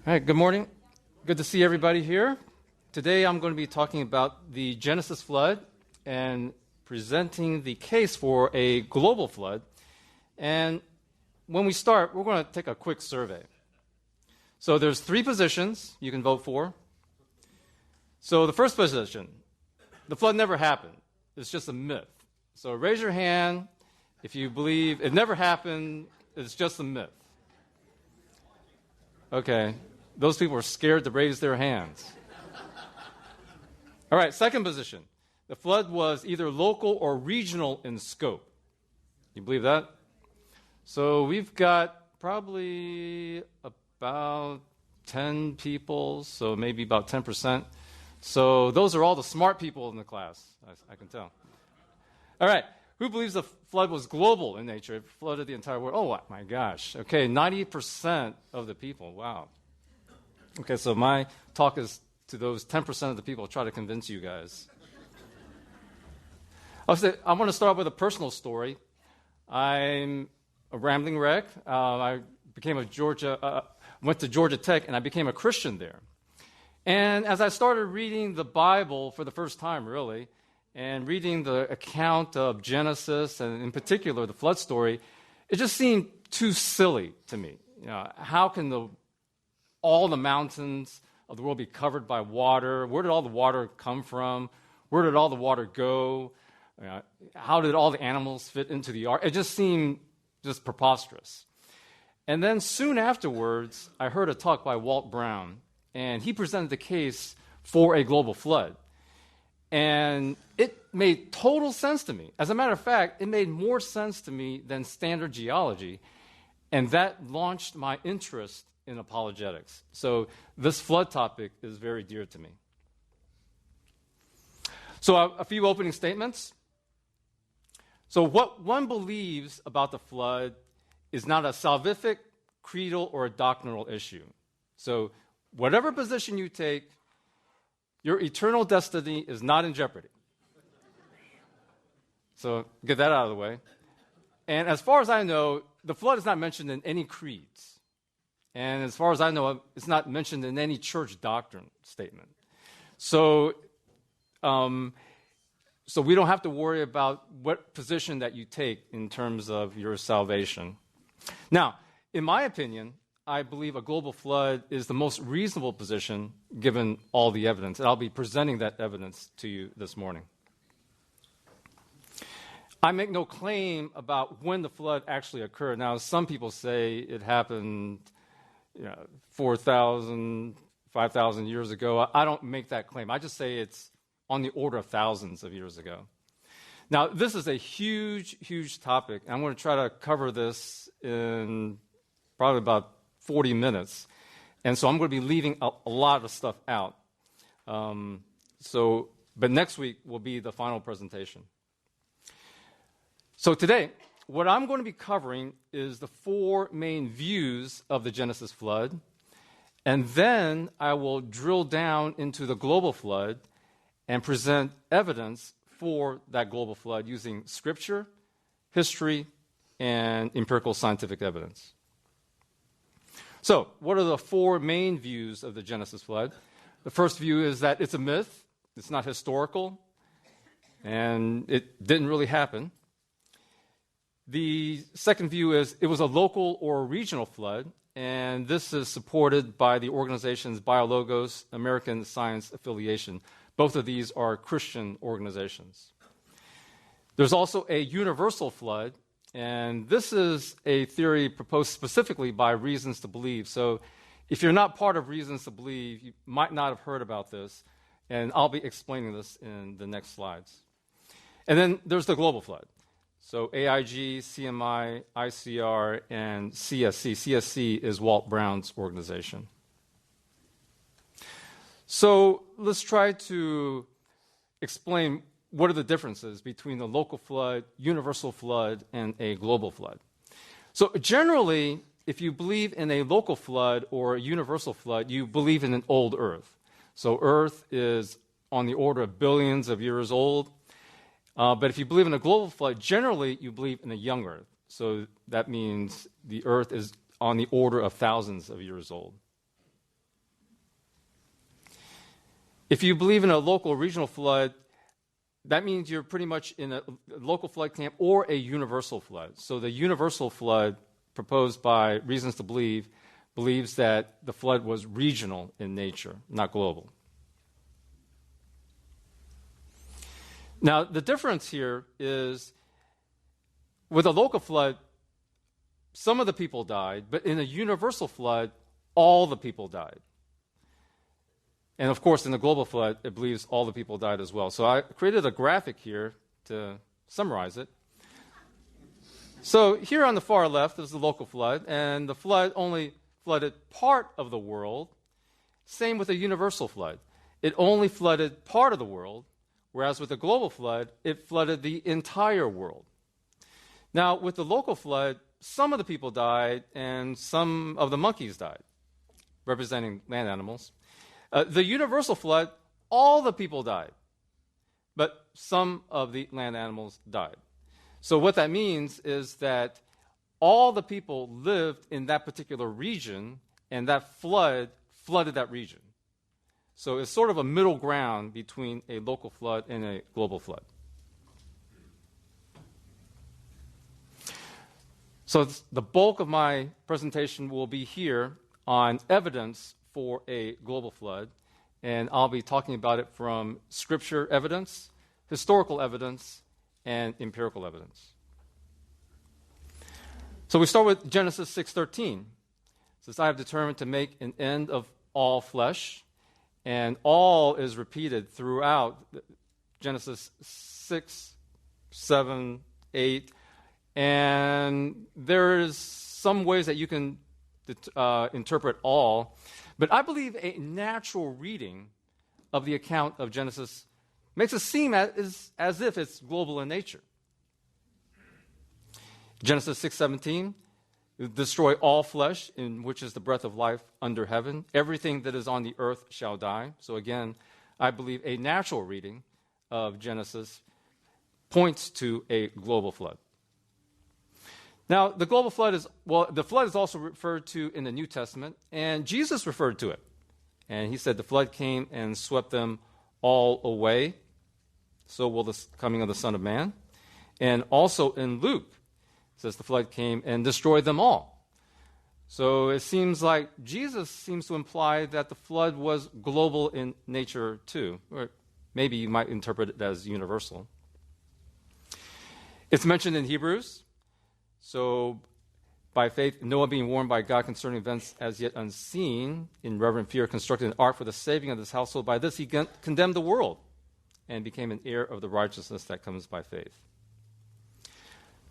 All right, good morning. Good to see everybody here. Today I'm going to be talking about the Genesis flood and presenting the case for a global flood. And when we start, we're going to take a quick survey. So there's 3 positions you can vote for. So the first position, the flood never happened. It's just a myth. So raise your hand if you believe it never happened, it's just a myth. Okay, those people are scared to raise their hands. All right, second position. The flood was either local or regional in scope. You believe that? So we've got probably about 10 people, so maybe about 10%. So those are all the smart people in the class, I can tell. All right, who believes the flood was global in nature? It flooded the entire world. Oh, my gosh. Okay, 90% of the people. Wow. Okay, so my talk is to those 10% of the people. Try to convince you guys. I want to start with a personal story. I'm a rambling wreck. I went to Georgia Tech, and I became a Christian there. And as I started reading the Bible for the first time, really, and reading the account of Genesis, and in particular the flood story, it just seemed too silly to me. You know, how can all the mountains of the world be covered by water? Where did all the water come from? Where did all the water go? How did all the animals fit into the ark? It just seemed just preposterous. And then soon afterwards, I heard a talk by Walt Brown, and he presented the case for a global flood. And it made total sense to me. As a matter of fact, it made more sense to me than standard geology, and that launched my interest in apologetics. So this flood topic is very dear to me. So a few opening statements. So what one believes about the flood is not a salvific, creedal, or a doctrinal issue. So whatever position you take, your eternal destiny is not in jeopardy. So get that out of the way. And as far as I know, the flood is not mentioned in any creeds. And as far as I know, it's not mentioned in any church doctrine statement. So we don't have to worry about what position that you take in terms of your salvation. Now, in my opinion, I believe a global flood is the most reasonable position given all the evidence, and I'll be presenting that evidence to you this morning. I make no claim about when the flood actually occurred. Now, some people say it happened 4,000, 5,000 years ago. I don't make that claim. I just say it's on the order of thousands of years ago. Now, this is a huge, huge topic. I'm going to try to cover this in probably about 40 minutes. And so I'm going to be leaving a lot of stuff out. But next week will be the final presentation. So today, what I'm going to be covering is the 4 main views of the Genesis flood. And then I will drill down into the global flood and present evidence for that global flood using scripture, history, and empirical scientific evidence. So, what are the 4 main views of the Genesis flood? The first view is that it's a myth, it's not historical, and it didn't really happen. The second view is it was a local or regional flood, and this is supported by the organizations BioLogos, American Science Affiliation. Both of these are Christian organizations. There's also a universal flood, and this is a theory proposed specifically by Reasons to Believe. So if you're not part of Reasons to Believe, you might not have heard about this, and I'll be explaining this in the next slides. And then there's the global flood. So AIG, CMI, ICR, and CSC. CSC is Walt Brown's organization. So let's try to explain what are the differences between the local flood, universal flood, and a global flood. So generally, if you believe in a local flood or a universal flood, you believe in an old Earth. So Earth is on the order of billions of years old. But if you believe in a global flood, generally you believe in a young Earth. So that means the Earth is on the order of thousands of years old. If you believe in a local or regional flood, that means you're pretty much in a local flood camp or a universal flood. So the universal flood proposed by Reasons to Believe believes that the flood was regional in nature, not global. Now, the difference here is with a local flood, some of the people died, but in a universal flood, all the people died. And of course, in the global flood, it believes all the people died as well. So I created a graphic here to summarize it. So here on the far left is the local flood, and the flood only flooded part of the world. Same with the universal flood. It only flooded part of the world, whereas with the global flood, it flooded the entire world. Now, with the local flood, some of the people died, and some of the monkeys died, representing land animals. The universal flood, all the people died, but some of the land animals died. So what that means is that all the people lived in that particular region, and that flood flooded that region. So it's sort of a middle ground between a local flood and a global flood. So the bulk of my presentation will be here on evidence for a global flood, and I'll be talking about it from scripture evidence, historical evidence, and empirical evidence. So we start with Genesis 6:13. It says, I have determined to make an end of all flesh, and all is repeated throughout Genesis 6, 7, 8, and there's some ways that you can interpret all. But I believe a natural reading of the account of Genesis makes it seem as if it's global in nature. Genesis 6:17, destroy all flesh, in which is the breath of life under heaven. Everything that is on the earth shall die. So again, I believe a natural reading of Genesis points to a global flood. Now, the global flood the flood is also referred to in the New Testament, and Jesus referred to it. And he said the flood came and swept them all away. So will the coming of the Son of Man. And also in Luke, it says the flood came and destroyed them all. So it seems like Jesus seems to imply that the flood was global in nature too. Or maybe you might interpret it as universal. It's mentioned in Hebrews. So, by faith, Noah being warned by God concerning events as yet unseen, in reverent fear constructed an ark for the saving of his household. By this he condemned the world and became an heir of the righteousness that comes by faith.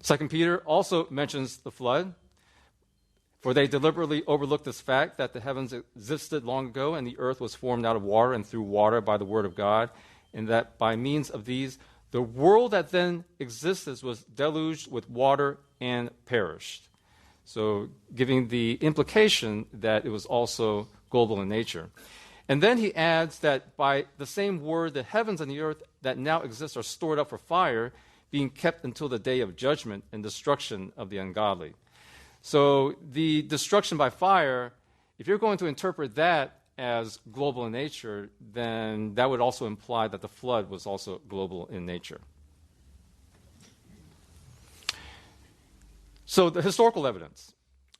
2 Peter also mentions the flood. For they deliberately overlooked this fact that the heavens existed long ago, and the earth was formed out of water and through water by the word of God, and that by means of these, the world that then existed was deluged with water and perished. So giving the implication that it was also global in nature. And then he adds that by the same word, the heavens and the earth that now exist are stored up for fire, being kept until the day of judgment and destruction of the ungodly. So the destruction by fire, if you're going to interpret that as global in nature, then that would also imply that the flood was also global in nature. So the historical evidence.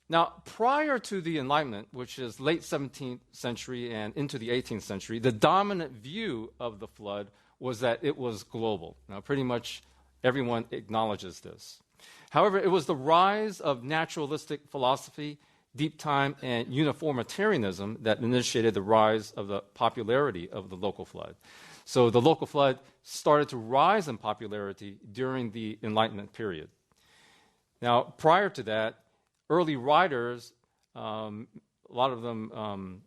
Now, prior to the Enlightenment, which is late 17th century and into the 18th century, the dominant view of the flood was that it was global. Now, pretty much everyone acknowledges this. However, it was the rise of naturalistic philosophy, deep time, and uniformitarianism that initiated the rise of the popularity of the local flood. So the local flood started to rise in popularity during the Enlightenment period. Now, prior to that, early writers, a lot of them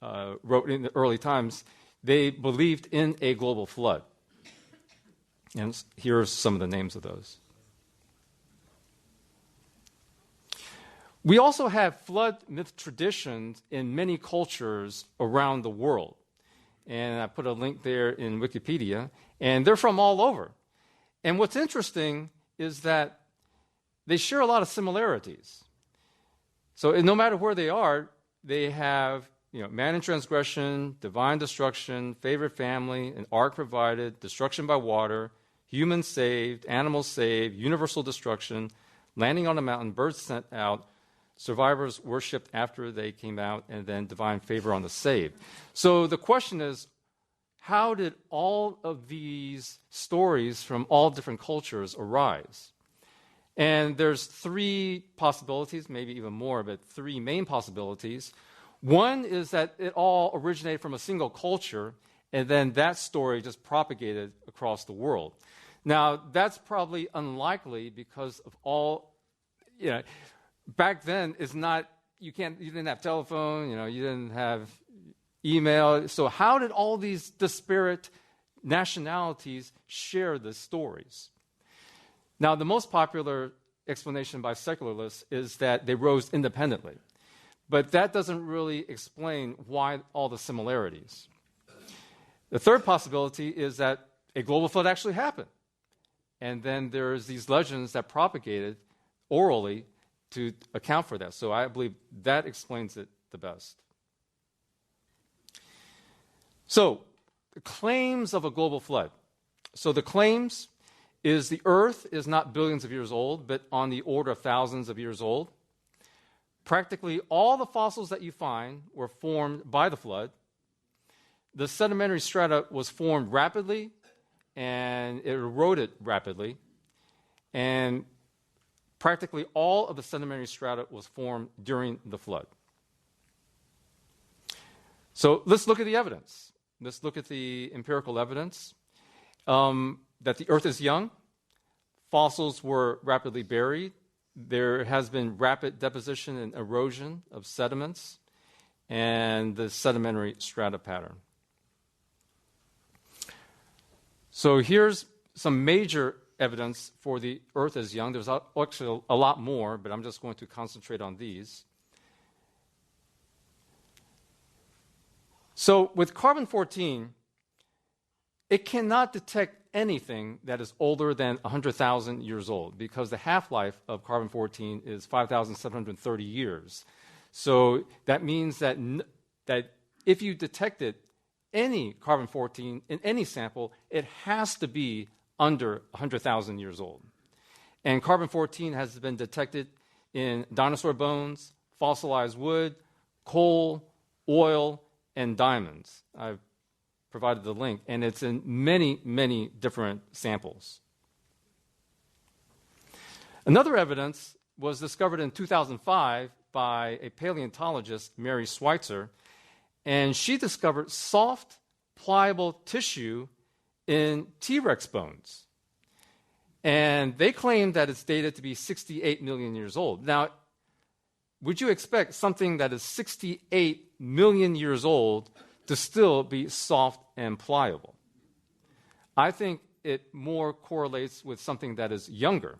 wrote in the early times, they believed in a global flood. And here are some of the names of those. We also have flood myth traditions in many cultures around the world. And I put a link there in Wikipedia, and they're from all over. And what's interesting is that they share a lot of similarities. So no matter where they are, they have man in transgression, divine destruction, favorite family, an ark provided, destruction by water, humans saved, animals saved, universal destruction, landing on a mountain, birds sent out, survivors worshipped after they came out, and then divine favor on the saved. So the question is, how did all of these stories from all different cultures arise? And there's three possibilities, maybe even more, but three main possibilities. One is that it all originated from a single culture, and then that story just propagated across the world. Now, that's probably unlikely because of all, back then you didn't have telephone, you didn't have email. So how did all these disparate nationalities share the stories? Now, the most popular explanation by secularists is that they rose independently. But that doesn't really explain why all the similarities. The third possibility is that a global flood actually happened. And then there's these legends that propagated orally to account for that. So I believe that explains it the best. So, the claims of a global flood. So the claims is the earth is not billions of years old, but on the order of thousands of years old. Practically all the fossils that you find were formed by the flood. The sedimentary strata was formed rapidly, and it eroded rapidly. And practically all of the sedimentary strata was formed during the flood. So let's look at the evidence. Let's look at the empirical evidence that the earth is young. Fossils were rapidly buried. There has been rapid deposition and erosion of sediments and the sedimentary strata pattern. So here's some major evidence for the earth is young. There's actually a lot more, but I'm just going to concentrate on these. So with carbon-14, it cannot detect anything that is older than 100,000 years old because the half-life of carbon-14 is 5,730 years. So that means that if you detected any carbon-14 in any sample, it has to be under 100,000 years old. And carbon-14 has been detected in dinosaur bones, fossilized wood, coal, oil, and diamonds. I've provided the link, and it's in many, many different samples. Another evidence was discovered in 2005 by a paleontologist, Mary Schweitzer, and she discovered soft, pliable tissue in T-Rex bones. And they claim that it's dated to be 68 million years old. Now, would you expect something that is 68 million years old to still be soft and pliable? I think it more correlates with something that is younger.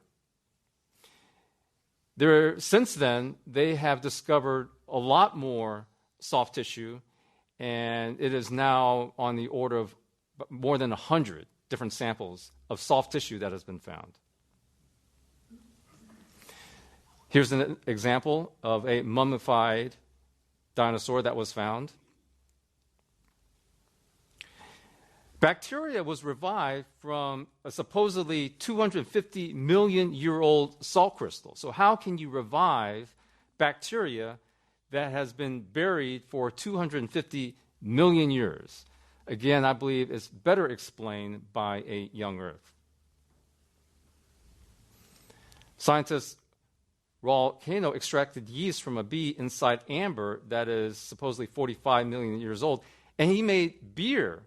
Since then, they have discovered a lot more soft tissue, and it is now on the order of more than 100 different samples of soft tissue that has been found. Here's an example of a mummified dinosaur that was found. Bacteria was revived from a supposedly 250 million year old salt crystal. So how can you revive bacteria that has been buried for 250 million years? Again, I believe it's better explained by a young Earth. Scientists Volcano extracted yeast from a bee inside amber that is supposedly 45 million years old, and he made beer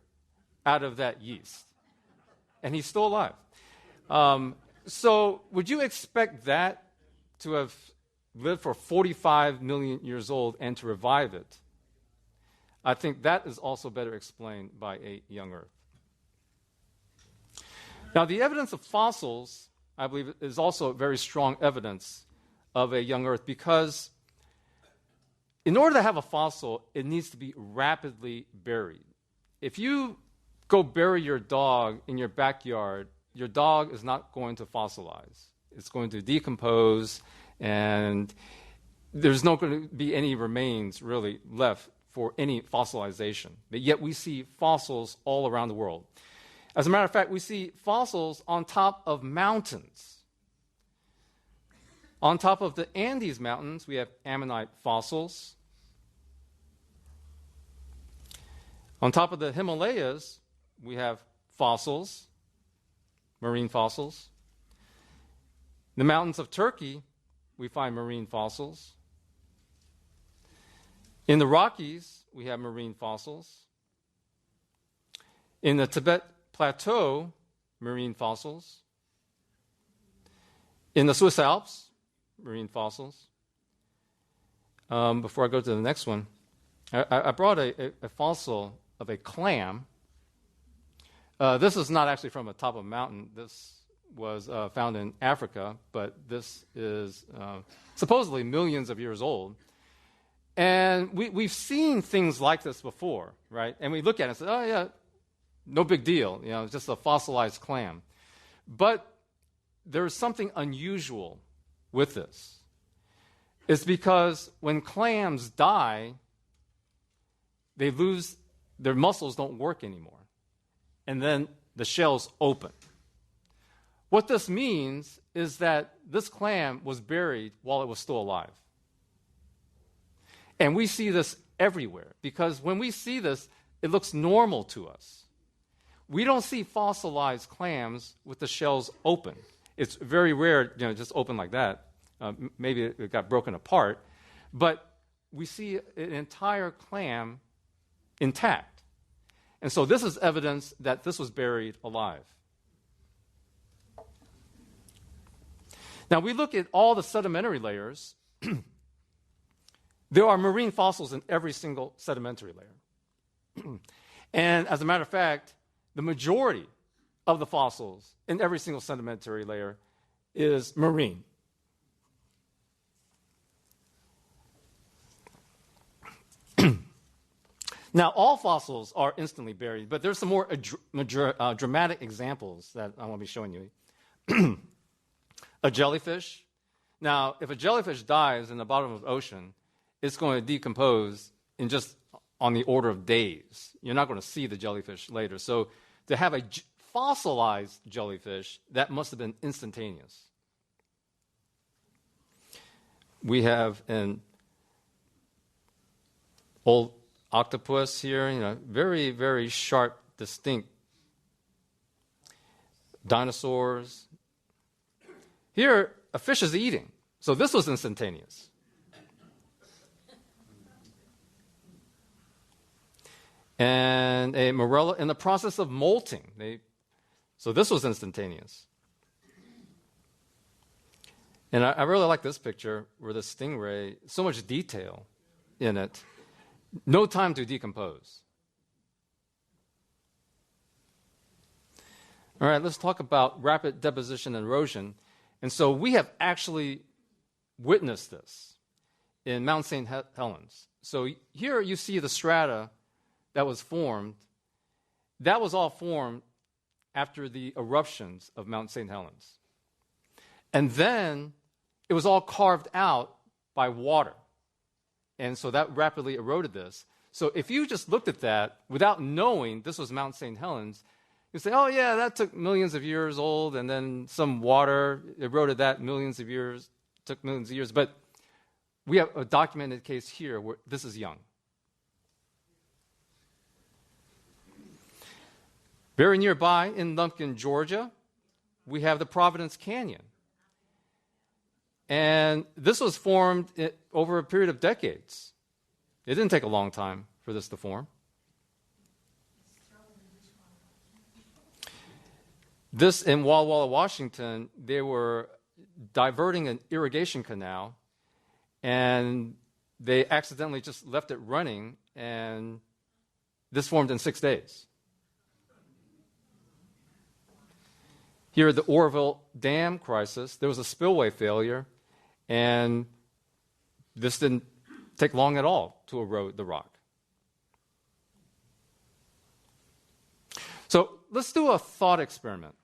out of that yeast. And he's still alive. So would you expect that to have lived for 45 million years old and to revive it? I think that is also better explained by a young Earth. Now, the evidence of fossils, I believe, is also very strong evidence of a young Earth, because in order to have a fossil, it needs to be rapidly buried. If you go bury your dog in your backyard, your dog is not going to fossilize. It's going to decompose, and there's not going to be any remains really left for any fossilization. But yet we see fossils all around the world. As a matter of fact, we see fossils on top of mountains. On top of the Andes Mountains, we have ammonite fossils. On top of the Himalayas, we have fossils, marine fossils. The mountains of Turkey, we find marine fossils. In the Rockies, we have marine fossils. In the Tibet Plateau, marine fossils. In the Swiss Alps, marine fossils. Before I go to the next one, I brought a fossil of a clam. This is not actually from the top of a mountain. This was found in Africa, but this is supposedly millions of years old. And we've seen things like this before, right? And we look at it and say, oh, yeah, no big deal. It's just a fossilized clam. But there's something unusual with this. It's because when clams die, they lose, their muscles don't work anymore. And then the shells open. What this means is that this clam was buried while it was still alive. And we see this everywhere because when we see this, it looks normal to us. We don't see fossilized clams with the shells open. It's very rare, just open like that. Maybe it got broken apart. But we see an entire clam intact. And so this is evidence that this was buried alive. Now, we look at all the sedimentary layers. There are marine fossils in every single sedimentary layer. And as a matter of fact, the majority of the fossils in every single sedimentary layer is marine. Now, all fossils are instantly buried, but there's some more dramatic examples that I want to be showing you. A jellyfish. Now, if a jellyfish dies in the bottom of the ocean, it's going to decompose in just on the order of days. You're not going to see the jellyfish later. So to have a fossilized jellyfish, that must have been instantaneous. We have an old octopus here, very, very sharp, distinct dinosaurs. Here, a fish is eating. So this was instantaneous. And a morella in the process of molting. So this was instantaneous. And I really like this picture where the stingray, so much detail in it, no time to decompose. All right, let's talk about rapid deposition and erosion. And so we have actually witnessed this in Mount St. Helens. So here you see the strata that was formed. That was all formed after the eruptions of Mount St. Helens. And then it was all carved out by water. And so that rapidly eroded this. So if you just looked at that without knowing this was Mount St. Helens, you say, oh, yeah, that took millions of years old, and then some water eroded that took millions of years. But we have a documented case here where this is young. Very nearby in Lumpkin, Georgia, we have the Providence Canyon. And this was formed over a period of decades. It didn't take a long time for this to form. This in Walla Walla, Washington, they were diverting an irrigation canal, and they accidentally just left it running, and this formed in 6 days. Here at the Oroville Dam crisis, there was a spillway failure, and this didn't take long at all to erode the rock. So let's do a thought experiment.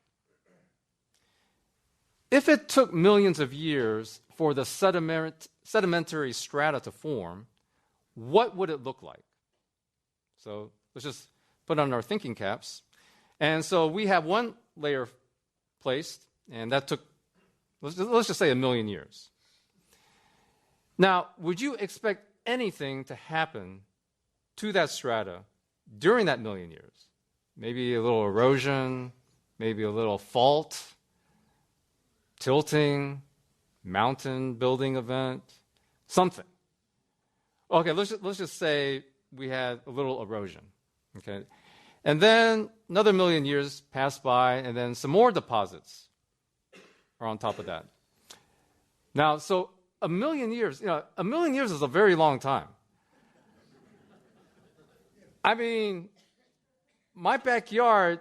If it took millions of years for the sedimentary strata to form, what would it look like? So let's just put on our thinking caps. And so we have one layer placed, and that took, let's just say, 1 million years. Now, would you expect anything to happen to that strata during that 1 million years? Maybe a little erosion, maybe a little fault, tilting, mountain building event, something. Okay, let's just say we had a little erosion. Okay, and then another 1 million years pass by, and then some more deposits are on top of that. Now, so 1 million years, 1 million years is a very long time. I mean, my backyard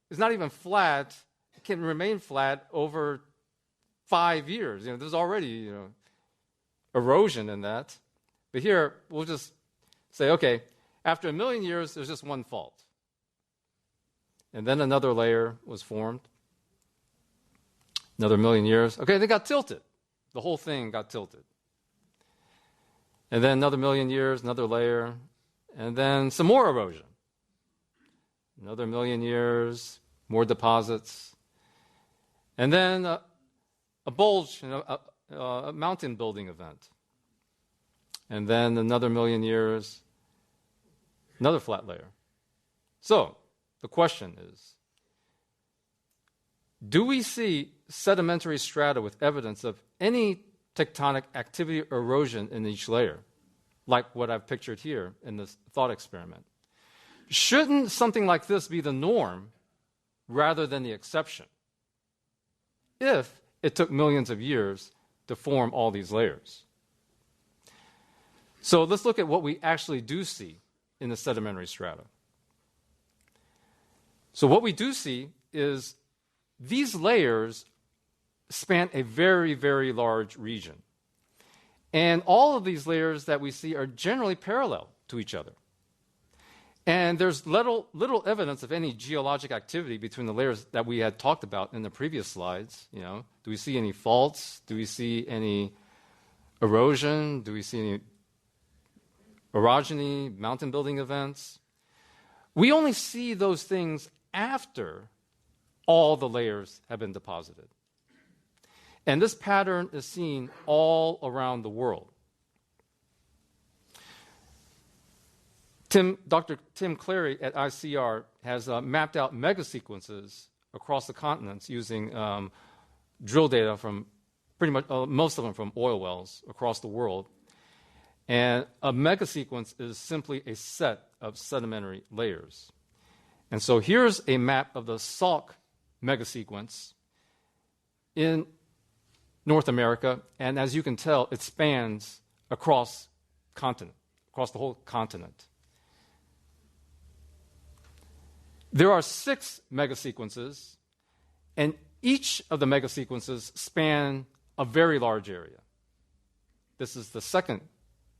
is not even flat. It can remain flat over 5 years. There's already, erosion in that. But here, we'll just say, okay, after 1 million years, there's just one fault. And then another layer was formed. Another 1 million years. Okay, they got tilted. The whole thing got tilted. And then another 1 million years, another layer. And then some more erosion. Another 1 million years, more deposits. And then a bulge, a mountain building event. And then another 1 million years, another flat layer. So, the question is, do we see sedimentary strata with evidence of any tectonic activity or erosion in each layer, like what I've pictured here in this thought experiment? Shouldn't something like this be the norm rather than the exception, if it took millions of years to form all these layers? So let's look at what we actually do see in the sedimentary strata. So what we do see is these layers span a very, very large region. And all of these layers that we see are generally parallel to each other. And there's little evidence of any geologic activity between the layers that we had talked about in the previous slides. Do we see any faults? Do we see any erosion? Do we see any orogeny, mountain building events? We only see those things after all the layers have been deposited. And this pattern is seen all around the world. Dr. Tim Clary at ICR has mapped out megasequences across the continents using drill data from pretty much most of them from oil wells across the world. And a megasequence is simply a set of sedimentary layers. And so here's a map of the Salk megasequence in North America, and as you can tell, it spans across the whole continent. There are 6 megasequences, and each of the megasequences span a very large area. This is the second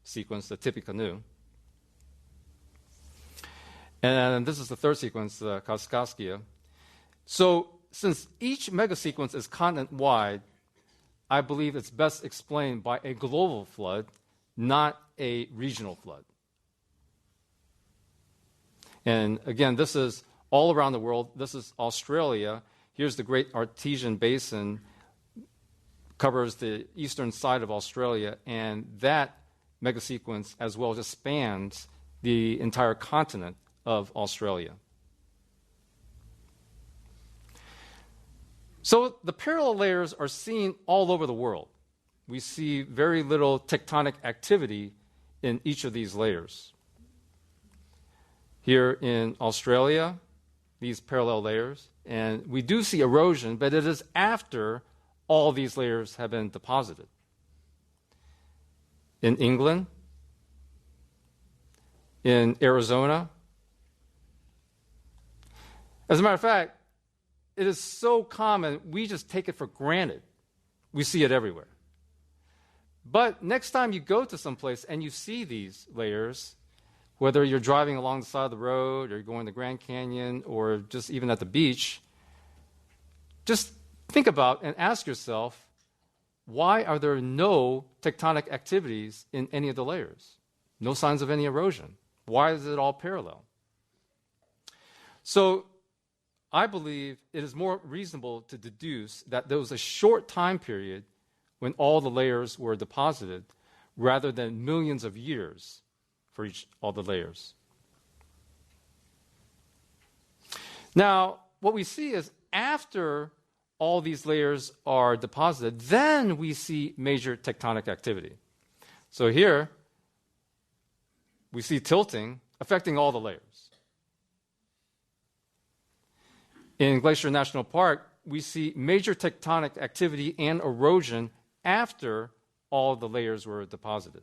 sequence, the Tippecanoe. And this is the third sequence, the Kaskaskia. So since each megasequence is continent-wide, I believe it's best explained by a global flood, not a regional flood. And again, this is all around the world. This is Australia. Here's the Great Artesian Basin, covers the eastern side of Australia, and that megasequence as well just spans the entire continent of Australia. So the parallel layers are seen all over the world. We see very little tectonic activity in each of these layers. Here in Australia, these parallel layers, and we do see erosion, but it is after all these layers have been deposited. In England, in Arizona. As a matter of fact, it is so common, we just take it for granted. We see it everywhere. But next time you go to some place and you see these layers, whether you're driving along the side of the road or you're going to Grand Canyon or just even at the beach, just think about and ask yourself, why are there no tectonic activities in any of the layers? No signs of any erosion. Why is it all parallel? So I believe it is more reasonable to deduce that there was a short time period when all the layers were deposited rather than millions of years for all the layers. Now, what we see is after all these layers are deposited, then we see major tectonic activity. So here, we see tilting affecting all the layers. In Glacier National Park, we see major tectonic activity and erosion after all the layers were deposited.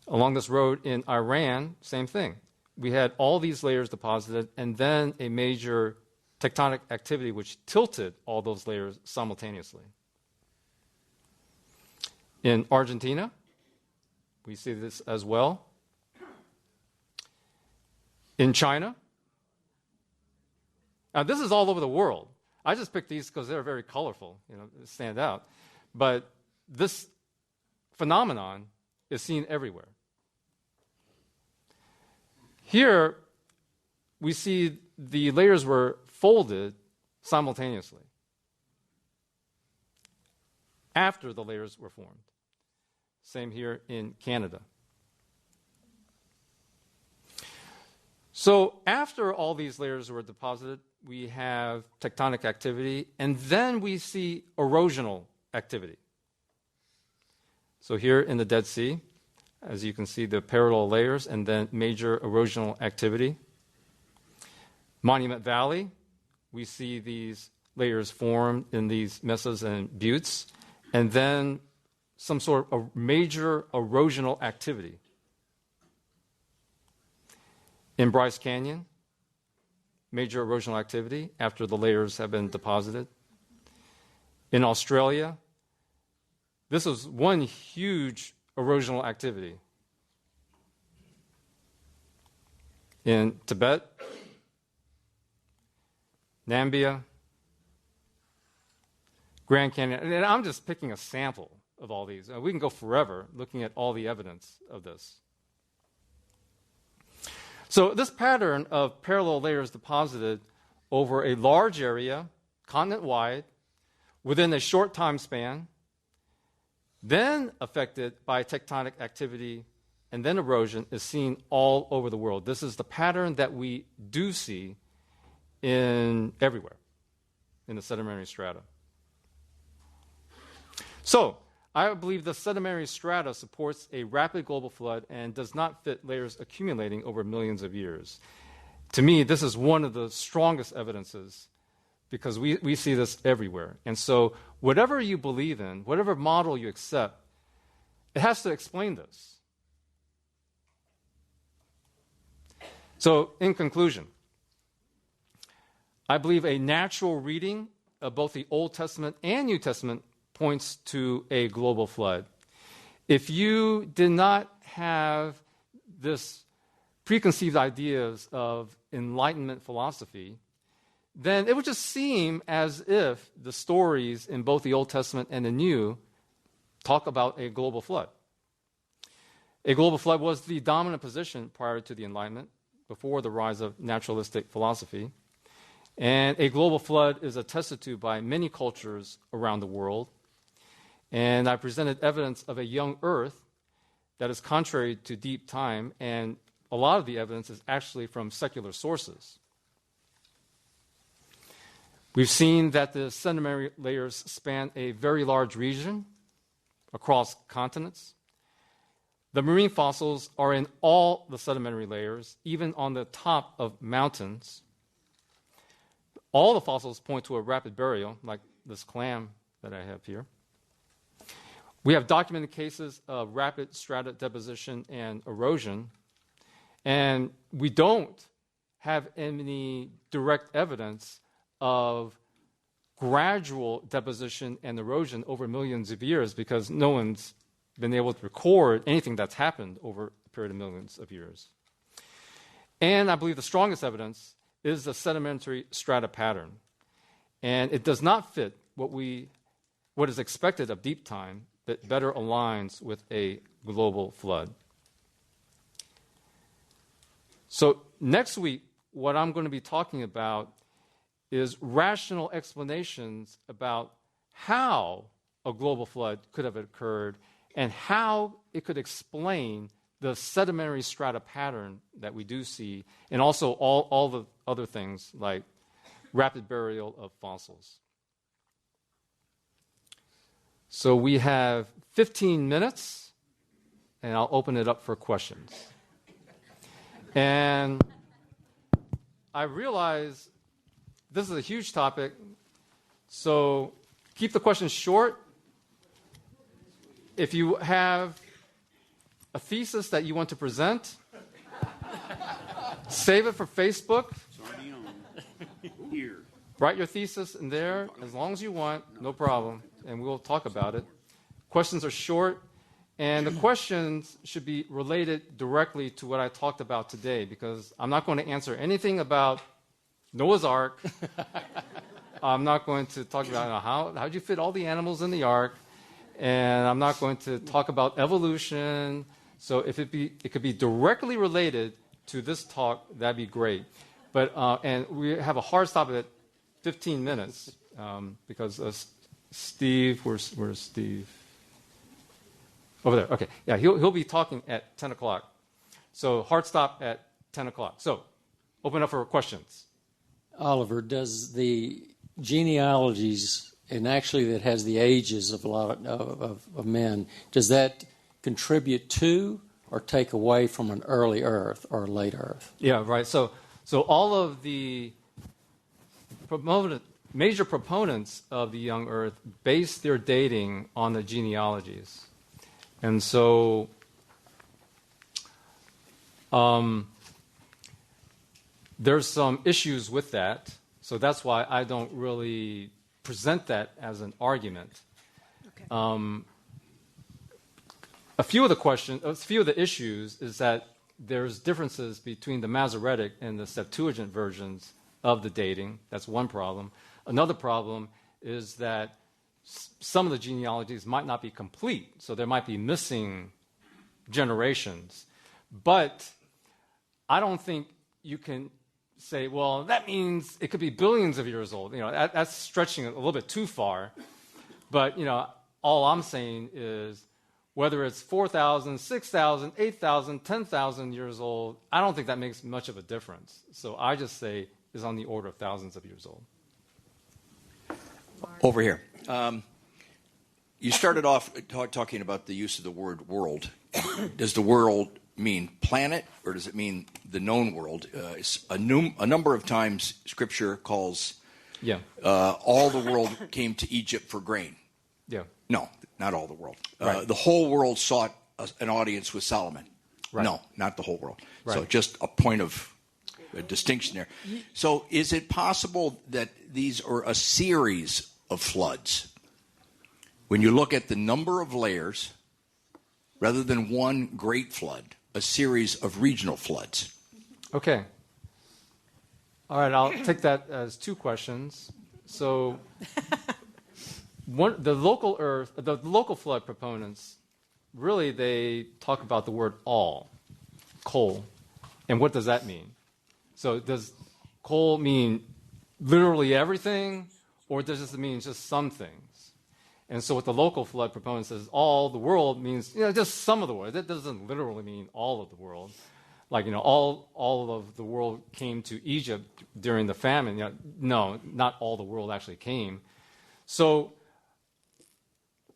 Along this road in Iran, same thing. We had all these layers deposited and then a major tectonic activity which tilted all those layers simultaneously. In Argentina, we see this as well. In China, now this is all over the world. I just picked these because they're very colorful, stand out. But this phenomenon is seen everywhere. Here, we see the layers were folded simultaneously after the layers were formed. Same here in Canada. So after all these layers were deposited, we have tectonic activity, and then we see erosional activity. So here in the Dead Sea, as you can see, the parallel layers and then major erosional activity. Monument Valley, we see these layers formed in these mesas and buttes, and then some sort of major erosional activity. In Bryce Canyon, major erosional activity after the layers have been deposited. In Australia, this was one huge erosional activity. In Tibet, Namibia, Grand Canyon, and I'm just picking a sample of all these. We can go forever looking at all the evidence of this. So this pattern of parallel layers deposited over a large area, continent-wide, within a short time span, then affected by tectonic activity and then erosion, is seen all over the world. This is the pattern that we do see everywhere in the sedimentary strata. So I believe the sedimentary strata supports a rapid global flood and does not fit layers accumulating over millions of years. To me, this is one of the strongest evidences because we see this everywhere. And so whatever you believe in, whatever model you accept, it has to explain this. So in conclusion, I believe a natural reading of both the Old Testament and New Testament points to a global flood. If you did not have this preconceived ideas of Enlightenment philosophy, then it would just seem as if the stories in both the Old Testament and the New talk about a global flood. A global flood was the dominant position prior to the Enlightenment, before the rise of naturalistic philosophy. And a global flood is attested to by many cultures around the world. And I presented evidence of a young Earth that is contrary to deep time, and a lot of the evidence is actually from secular sources. We've seen that the sedimentary layers span a very large region across continents. The marine fossils are in all the sedimentary layers, even on the top of mountains. All the fossils point to a rapid burial, like this clam that I have here. We have documented cases of rapid strata deposition and erosion, and we don't have any direct evidence of gradual deposition and erosion over millions of years because no one's been able to record anything that's happened over a period of millions of years. And I believe the strongest evidence is the sedimentary strata pattern. And it does not fit what is expected of deep time that better aligns with a global flood. So next week, what I'm going to be talking about is rational explanations about how a global flood could have occurred and how it could explain the sedimentary strata pattern that we do see, and also all the other things like rapid burial of fossils. So we have 15 minutes, and I'll open it up for questions. And I realize this is a huge topic, so keep the questions short. If you have a thesis that you want to present, save it for Facebook. Here. Write your thesis in there as long as you want, no problem, and we'll talk about it. Questions are short, and the questions should be related directly to what I talked about today, because I'm not going to answer anything about Noah's Ark. I'm not going to talk about how did you fit all the animals in the ark, and I'm not going to talk about evolution. So if it could be directly related to this talk, that'd be great. But and we have a hard stop at 15 minutes because Steve, where's Steve? Over there. Okay. Yeah, he'll be talking at 10 o'clock. So hard stop at 10 o'clock. So open up for questions. Oliver, does the genealogies, and actually that has the ages of a lot of men, does that contribute to or take away from an early Earth or a late Earth? Yeah, right. So all of the major proponents of the young Earth base their dating on the genealogies. And so there's some issues with that. So that's why I don't really present that as an argument. Okay. A few of the issues is that there's differences between the Masoretic and the Septuagint versions of the dating. That's one problem. Another problem is that some of the genealogies might not be complete, so there might be missing generations. But I don't think you can say, well, that means it could be billions of years old. That's stretching it a little bit too far. But, all I'm saying is whether it's 4,000, 6,000, 8,000, 10,000 years old, I don't think that makes much of a difference. So I just say it's on the order of thousands of years old. Over here. You started off talking about the use of the word world. Does the world mean planet, or does it mean the known world? A number of times Scripture calls all the world came to Egypt for grain. Yeah. No, not all the world. Right. The whole world sought an audience with Solomon. Right. No, not the whole world. Right. So just a point of distinction there. So is it possible that these are a series of floods? When you look at the number of layers, rather than one great flood, a series of regional floods. Okay. All right, I'll take that as two questions. So the local flood proponents, really they talk about the word all, kol. And what does that mean? So does kol mean literally everything, or does it mean just some things? And so what the local flood proponent says, all the world means just some of the world. That doesn't literally mean all of the world. Like, all of the world came to Egypt during the famine. No, not all the world actually came. So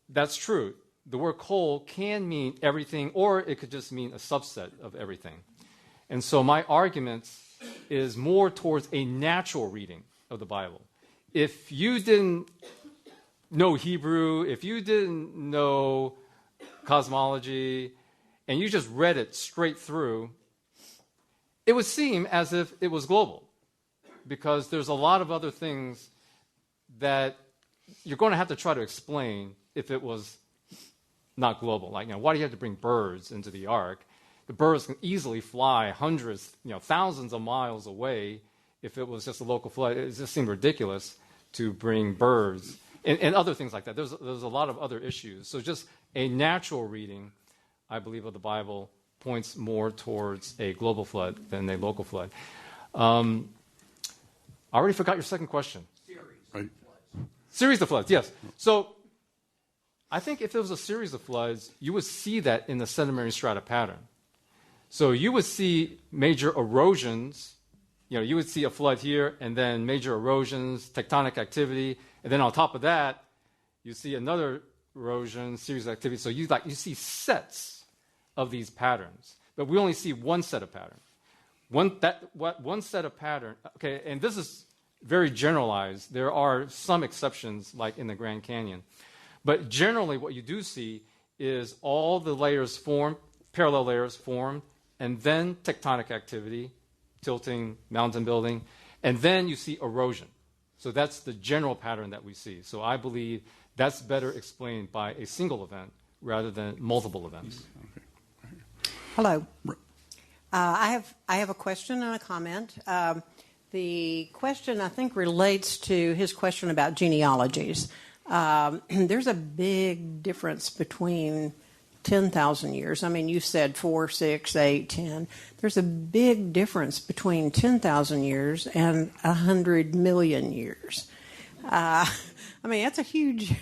that's true. The word kol can mean everything, or it could just mean a subset of everything. And so my argument is more towards a natural reading of the Bible. If you didn't know Hebrew, if you didn't know cosmology, and you just read it straight through, it would seem as if it was global, because there's a lot of other things that you're going to have to try to explain if it was not global. Like, why do you have to bring birds into the ark? The birds can easily fly hundreds, thousands of miles away. If it was just a local flood, it just seemed ridiculous to bring birds and other things like that. There's a lot of other issues. So just a natural reading, I believe, of the Bible points more towards a global flood than a local flood. I already forgot your second question. Series of floods, yes. So I think if there was a series of floods, you would see that in the sedimentary strata pattern. So you would see major erosions. You would see a flood here, and then major erosions, tectonic activity, and then on top of that, you see another erosion, series of activity. So you see sets of these patterns, but we only see one set of pattern. One set of pattern. Okay, and this is very generalized. There are some exceptions, like in the Grand Canyon, but generally, what you do see is all the layers form, parallel layers form, and then tectonic activity, tilting, mountain building, and then you see erosion. So that's the general pattern that we see. So I believe that's better explained by a single event rather than multiple events. Hello. I have a question and a comment. The question, I think, relates to his question about genealogies. There's a big difference between 10,000 years. I mean, you said 4, 6, 8, 10. There's a big difference between 10,000 years and 100 million years. I mean, that's a huge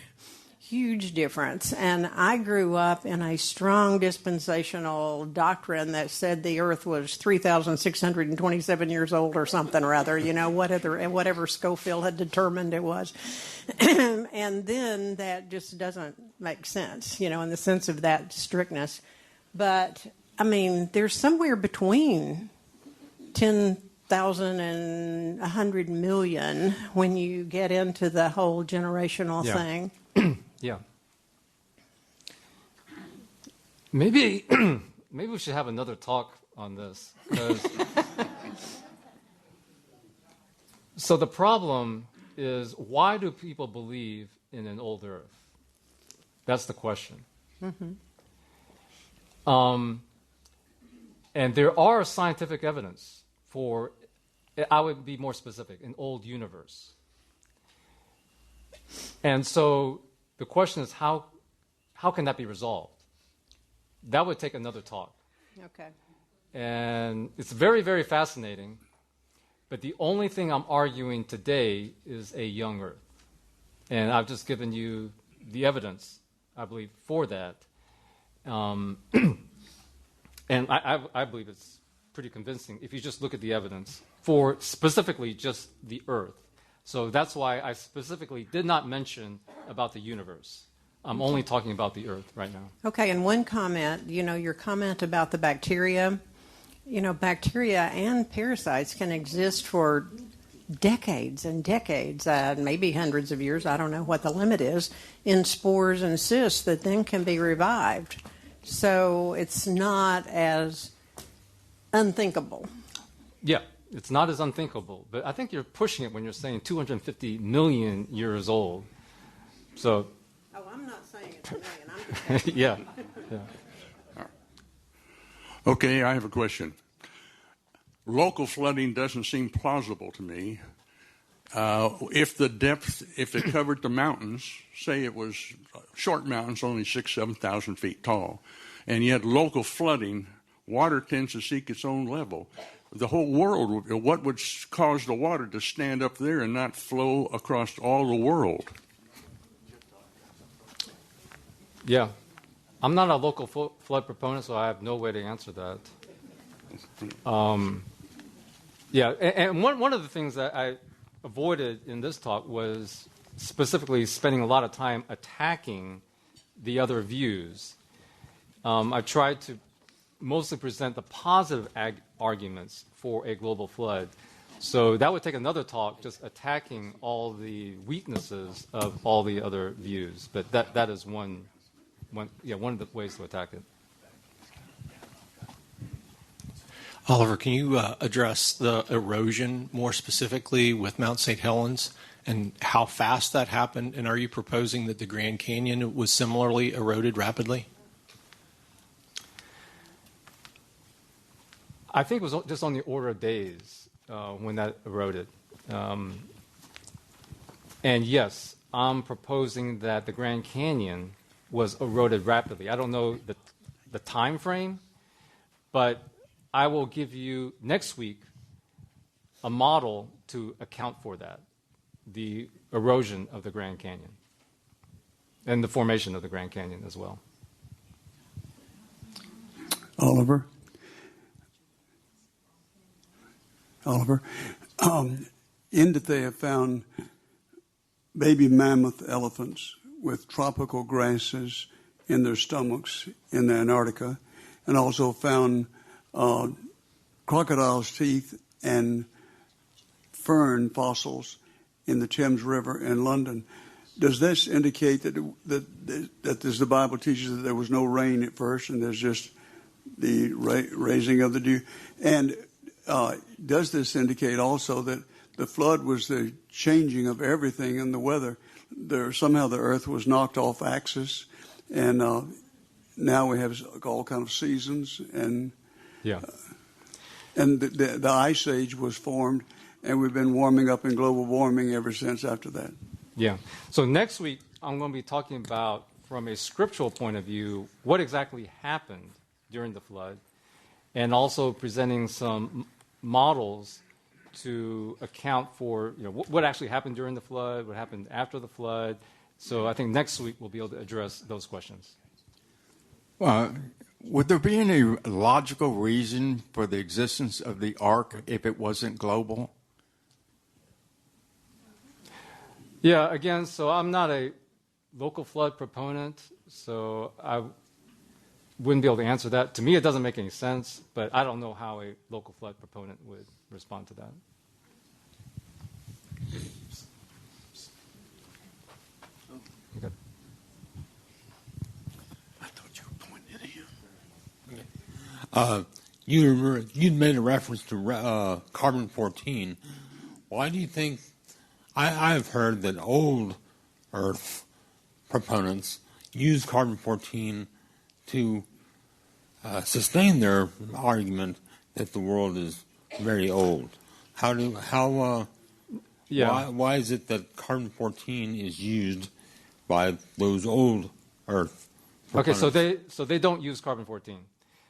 difference. And I grew up in a strong dispensational doctrine that said the earth was 3,627 years old or something or other, whatever Schofield had determined it was. And then that just doesn't make sense, in the sense of that strictness. But, I mean, there's somewhere between 10,000 and 100 million when you get into the whole generational thing. Yeah. Maybe we should have another talk on this. So the problem is, why do people believe in an old Earth? That's the question. Mm-hmm. And there are scientific evidence for, I would be more specific, an old universe. And so the question is, how can that be resolved? That would take another talk. Okay. And it's very, very fascinating. But the only thing I'm arguing today is a young Earth. And I've just given you the evidence, I believe, for that. And I believe it's pretty convincing if you just look at the evidence for specifically just the Earth. So that's why I specifically did not mention about the universe. I'm only talking about the Earth right now. Okay, and one comment, your comment about the bacteria. Bacteria and parasites can exist for decades and decades, maybe hundreds of years, I don't know what the limit is, in spores and cysts that then can be revived. So it's not as unthinkable. Yeah, it's not as unthinkable. But I think you're pushing it when you're saying 250 million years old. So. Oh, I'm not saying it's a million. I'm just yeah. Okay, I have a question. Local flooding doesn't seem plausible to me. If it covered the mountains, say it was short mountains, only 6,000, 7,000 feet tall, and yet local flooding, water tends to seek its own level. The whole world, what would cause the water to stand up there and not flow across all the world? Yeah. I'm not a local flood proponent, so I have no way to answer that. And one of the things that I avoided in this talk was specifically spending a lot of time attacking the other views. I tried to mostly present the positive arguments for a global flood. So that would take another talk, just attacking all the weaknesses of all the other views. But that is one of the ways to attack it. Oliver, can you address the erosion more specifically with Mount St. Helens and how fast that happened? And are you proposing that the Grand Canyon was similarly eroded rapidly? I think it was just on the order of days when that eroded. And yes, I'm proposing that the Grand Canyon was eroded rapidly. I don't know the time frame, but I will give you next week a model to account for that, the erosion of the Grand Canyon and the formation of the Grand Canyon as well. Oliver, Indus they have found baby mammoth elephants with tropical grasses in their stomachs in Antarctica, and also found crocodile's teeth and fern fossils in the Thames River in London. Does this indicate that as the Bible teaches that there was no rain at first and there's just the raising of the dew? And does this indicate also that the flood was the changing of everything in the weather? Somehow the earth was knocked off axis, and now we have all kind of seasons, and the ice age was formed, and we've been warming up in global warming ever since after that. Yeah. So next week, I'm going to be talking about, from a scriptural point of view, what exactly happened during the flood, and also presenting some models to account for what actually happened during the flood, what happened after the flood. So I think next week we'll be able to address those questions. Would there be any logical reason for the existence of the ark if it wasn't global? Yeah, again, so I'm not a local flood proponent, so I wouldn't be able to answer that. To me, it doesn't make any sense, but I don't know how a local flood proponent would respond to that. Okay. I thought you were pointing at him. You made a reference to carbon-14. Why do you think? I've heard that old Earth proponents use carbon-14 to sustain their argument that the world is very old. Why is it that carbon-14 is used by those old Earth proponents? Okay, so they don't use carbon-14.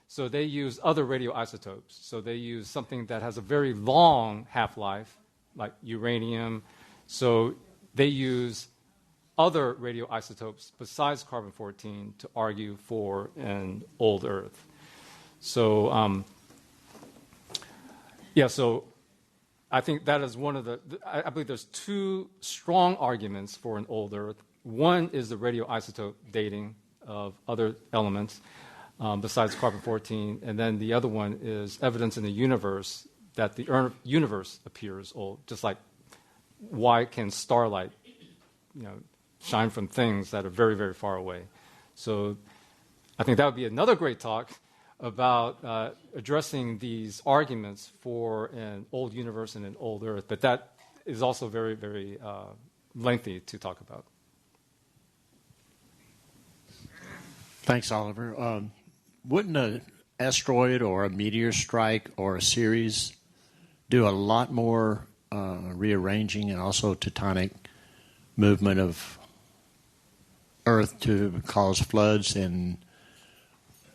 So they use other radioisotopes. So they use something that has a very long half-life, like uranium. So they use other radioisotopes besides carbon-14 to argue for an old Earth. So, so I think that is one of I believe there's two strong arguments for an old Earth. One is the radioisotope dating of other elements besides carbon-14, and then the other one is evidence in the universe that the universe appears old, just like why can starlight, shine from things that are very, very far away. So I think that would be another great talk about addressing these arguments for an old universe and an old Earth. But that is also very, very lengthy to talk about. Thanks, Oliver. Wouldn't an asteroid or a meteor strike or a series do a lot more rearranging and also tectonic movement of Earth to cause floods? And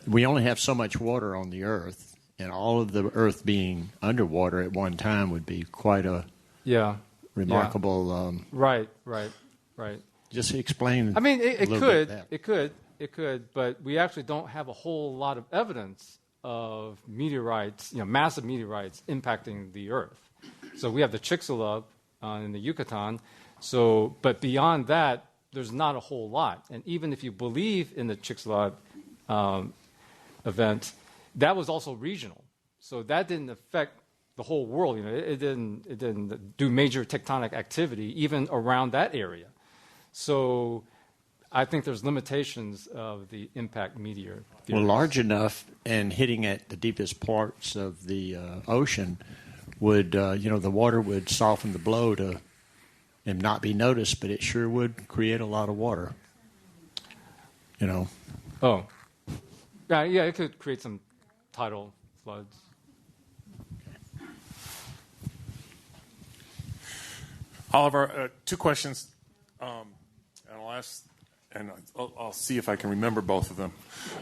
we only have so much water on the Earth, and all of the Earth being underwater at one time would be quite a remarkable. Right. Just explain. I mean, it could, but we actually don't have a whole lot of evidence of meteorites, massive meteorites impacting the Earth. So we have the Chicxulub in the Yucatan. So, but beyond that, there's not a whole lot. And even if you believe in the Chicxulub event, that was also regional. So that didn't affect the whole world. It didn't do major tectonic activity even around that area. So I think there's limitations of the impact meteor theories. Well, large enough and hitting at the deepest parts of the ocean would, the water would soften the blow and not be noticed, but it sure would create a lot of water. Oh. Yeah, it could create some tidal floods. Oliver, two questions, and I'll ask and I'll see if I can remember both of them.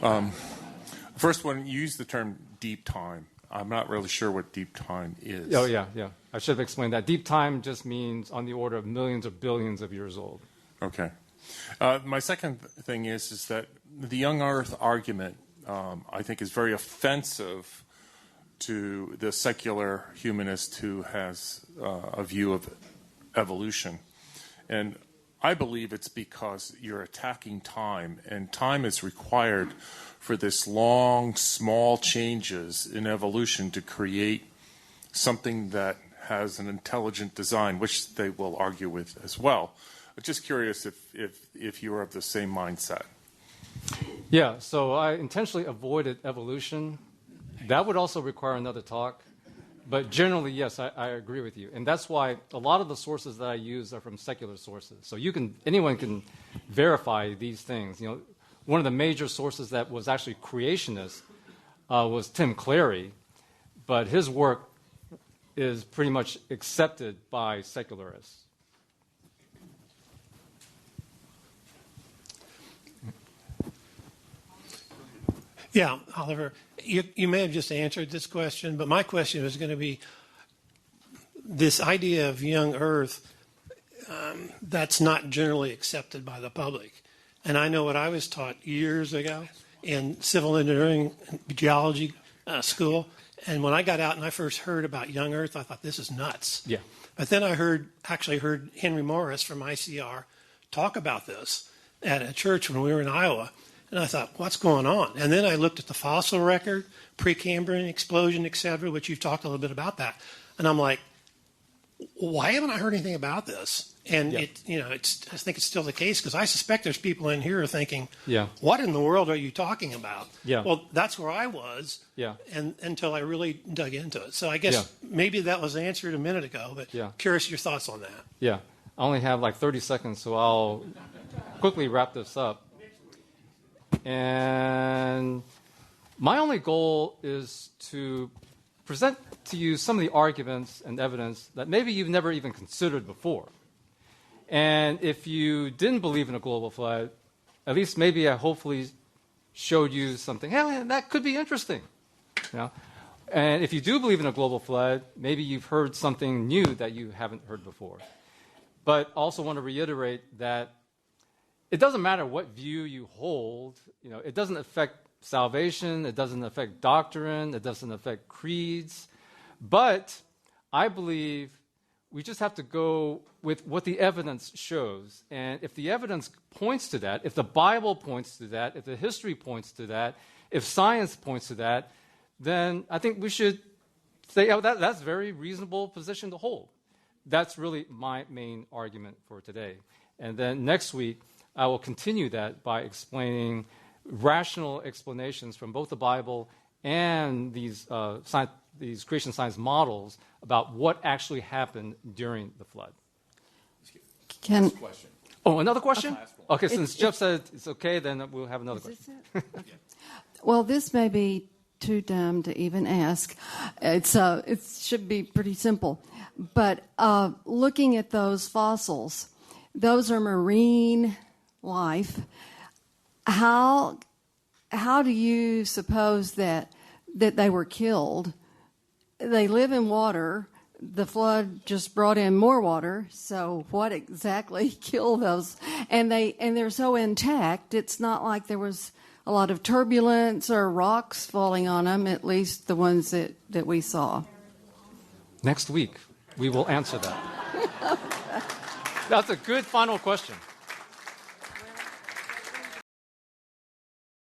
The first one, you used the term deep time. I'm not really sure what deep time is. Oh, yeah. I should have explained that. Deep time just means on the order of millions or billions of years old. Okay. My second thing is that the young Earth argument, I think, is very offensive to the secular humanist who has a view of evolution. And I believe it's because you're attacking time, and time is required for this long, small changes in evolution to create something that has an intelligent design, which they will argue with as well. I'm just curious if you are of the same mindset. Yeah, so I intentionally avoided evolution. That would also require another talk. But generally, yes, I agree with you. And that's why a lot of the sources that I use are from secular sources. So anyone can verify these things. You know, one of the major sources that was actually creationist was Tim Clary, but his work is pretty much accepted by secularists. Yeah, Oliver, you may have just answered this question, but my question was going to be this idea of young Earth that's not generally accepted by the public. And I know what I was taught years ago in civil engineering geology school. And when I got out and I first heard about young Earth, I thought, this is nuts. Yeah. But then I heard Henry Morris from ICR talk about this at a church when we were in Iowa. And I thought, what's going on? And then I looked at the fossil record, Precambrian explosion, et cetera, which you've talked a little bit about that. And I'm like, why haven't I heard anything about this? And I think it's still the case, because I suspect there's people in here thinking, what in the world are you talking about? Yeah. Well, that's where I was until I really dug into it. So I guess maybe that was answered a minute ago, but curious your thoughts on that. Yeah. I only have like 30 seconds, so I'll quickly wrap this up. And my only goal is to present to you some of the arguments and evidence that maybe you've never even considered before. And if you didn't believe in a global flood, at least maybe I hopefully showed you something. Hey, that could be interesting. You know? And if you do believe in a global flood, maybe you've heard something new that you haven't heard before. But also want to reiterate that it doesn't matter what view you hold. You know, it doesn't affect salvation. It doesn't affect doctrine. It doesn't affect creeds. But I believe we just have to go with what the evidence shows. And if the evidence points to that, if the Bible points to that, if the history points to that, if science points to that, then I think we should say, oh, that's a very reasonable position to hold. That's really my main argument for today. And then next week, I will continue that by explaining rational explanations from both the Bible and these creation science models about what actually happened during the flood. Another question? Okay, since Jeff said it's okay, then we'll have another question. Okay. Well, this may be too dumb to even ask. It should be pretty simple. But looking at those fossils, those are marine life. How do you suppose that they were killed? They live in water. The flood just brought in more water. So what exactly killed those? And they're so intact. It's not like there was a lot of turbulence or rocks falling on them. At least the ones that we saw. Next week we will answer that. That's a good final question.